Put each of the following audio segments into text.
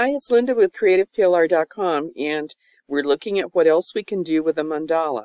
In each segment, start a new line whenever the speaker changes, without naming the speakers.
Hi, it's Linda with CreativePLR.com, and we're looking at what else we can do with a mandala.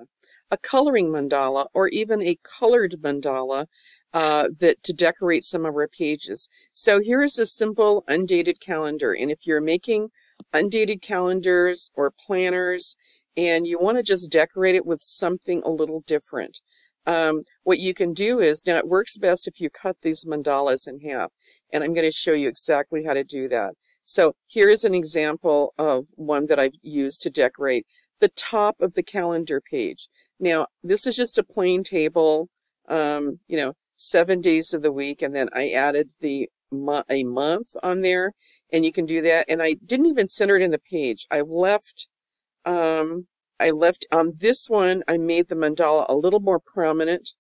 A coloring mandala, or even a colored mandala to decorate some of our pages. So here is a simple undated calendar, and if you're making undated calendars or planners and you want to just decorate it with something a little different, what you can do is, now it works best if you cut these mandalas in half, and I'm going to show you exactly how to do that. So here is an example of one that I've used to decorate the top of the calendar page. Now, this is just a plain table, 7 days of the week, and then I added a month on there, and you can do that. And I didn't even center it in the page. I left on this one, I made the mandala a little more prominent,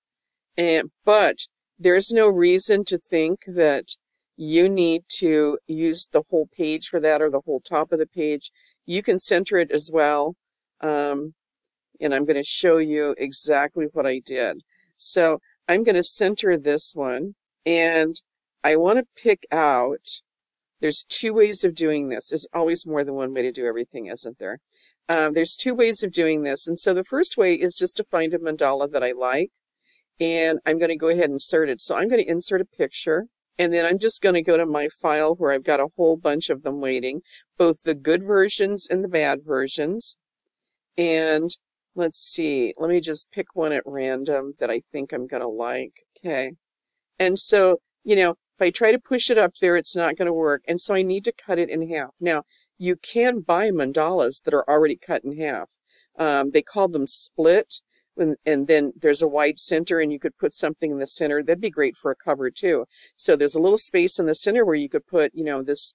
but there's no reason to think that you need to use the whole page for that or the whole top of the page. You can center it as well, and I'm going to show you exactly what I did. So I'm going to center this one, and I want to pick out, there's two ways of doing this. There's always more than one way to do everything, isn't there? There's two ways of doing this, and so the first way is just to find a mandala that I like, and I'm going to go ahead and insert it. So I'm going to insert a picture. And then I'm just going to go to my file where I've got a whole bunch of them waiting, both the good versions and the bad versions. And let's see, let me just pick one at random that I think I'm going to like. Okay. And so, if I try to push it up there, it's not going to work. And so I need to cut it in half. Now, you can buy mandalas that are already cut in half. They call them split. And then there's a wide center, and you could put something in the center. That'd be great for a cover too. So there's a little space in the center where you could put, this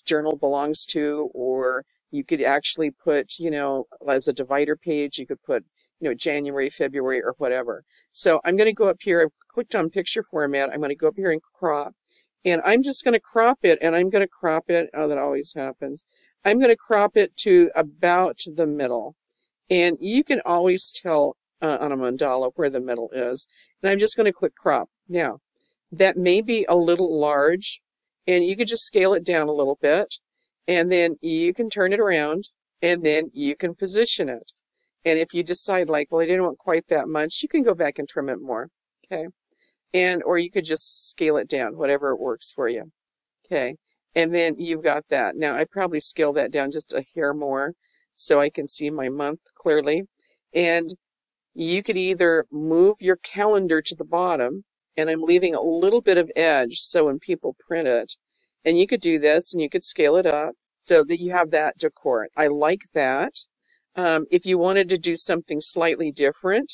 journal belongs to, or you could actually put, as a divider page, you could put, January, February, or whatever. So I'm going to go up here. I've clicked on picture format. I'm going to go up here and crop. And I'm just going to crop it, and I'm going to crop it. Oh, that always happens. I'm going to crop it to about the middle. And you can always tell on a mandala where the middle is. And I'm just going to click crop. Now, that may be a little large, and you could just scale it down a little bit, and then you can turn it around, and then you can position it. And if you decide, like, well, I didn't want quite that much, you can go back and trim it more. Okay. Or you could just scale it down, whatever works for you. Okay. And then you've got that. Now, I probably scale that down just a hair more so I can see my month clearly. And you could either move your calendar to the bottom, and I'm leaving a little bit of edge so when people print it, and you could do this, and you could scale it up so that you have that decor. I like that. If you wanted to do something slightly different,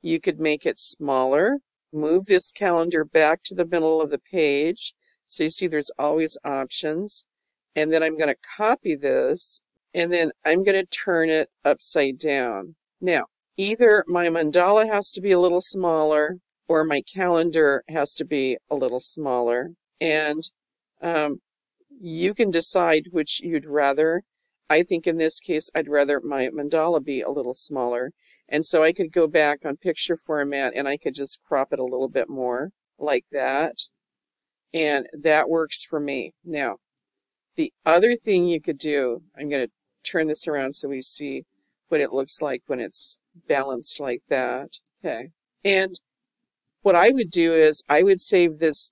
you could make it smaller, move this calendar back to the middle of the page. So you see there's always options. And then I'm going to copy this, and then I'm going to turn it upside down. Now, either my mandala has to be a little smaller, or my calendar has to be a little smaller. And you can decide which you'd rather. I think in this case, I'd rather my mandala be a little smaller. And so I could go back on picture format, and I could just crop it a little bit more like that. And that works for me. Now, the other thing you could do, I'm going to turn this around so we see what it looks like when it's balanced like that. Okay. And what I would do is I would save this,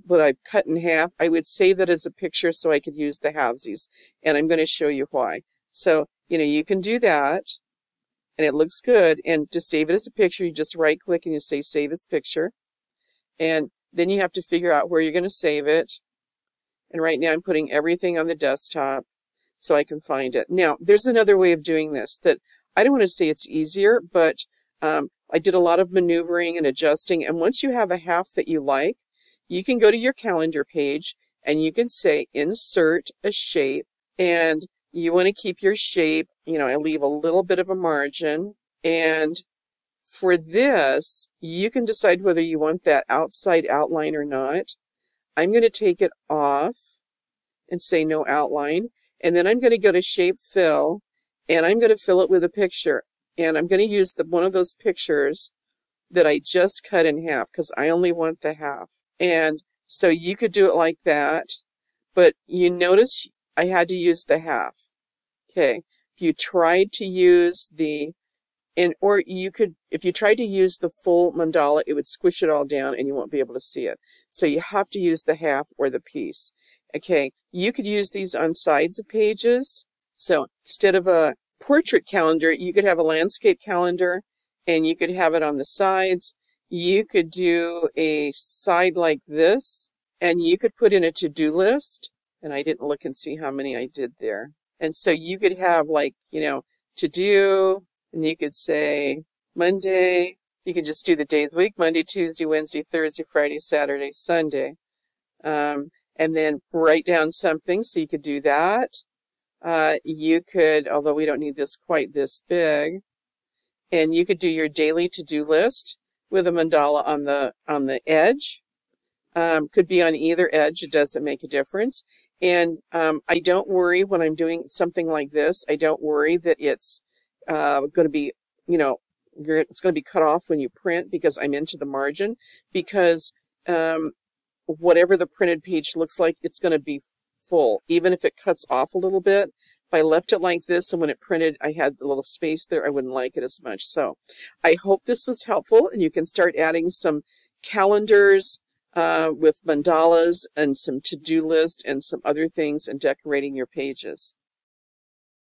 what I've cut in half, I would save it as a picture so I could use the halvesies. And I'm going to show you why. So, you can do that, and it looks good. And to save it as a picture, you just right click and you say save as picture. And then you have to figure out where you're going to save it. And right now I'm putting everything on the desktop so I can find it. Now, there's another way of doing this that I don't want to say it's easier, but I did a lot of maneuvering and adjusting. And once you have a half that you like, you can go to your calendar page and you can say insert a shape, and you want to keep your shape, I leave a little bit of a margin. And for this, you can decide whether you want that outside outline or not. I'm going to take it off and say no outline. And then I'm going to go to shape fill, and I'm going to fill it with a picture. And I'm going to use one of those pictures that I just cut in half because I only want the half. And so you could do it like that. But you notice I had to use the half. Okay, if you tried to use or you could, if you tried to use the full mandala, it would squish it all down and you won't be able to see it. So you have to use the half or the piece. Okay, you could use these on sides of pages. So instead of a portrait calendar, you could have a landscape calendar and you could have it on the sides. You could do a side like this and you could put in a to-do list. And I didn't look and see how many I did there. And so you could have like, to do, and you could say Monday. You could just do the days of the week: Monday, Tuesday, Wednesday, Thursday, Friday, Saturday, Sunday. And then write down something, so you could do that. You could, although we don't need this quite this big, and you could do your daily to-do list with a mandala on the edge. Could be on either edge, it doesn't make a difference. And I don't worry when I'm doing something like this, I don't worry that it's going to be, it's going to be cut off when you print, because I'm into the margin, because whatever the printed page looks like, it's going to be full, even if it cuts off a little bit. If I left it like this and when it printed I had a little space there, I wouldn't like it as much. So I hope this was helpful, and you can start adding some calendars with mandalas and some to-do list and some other things and decorating your pages.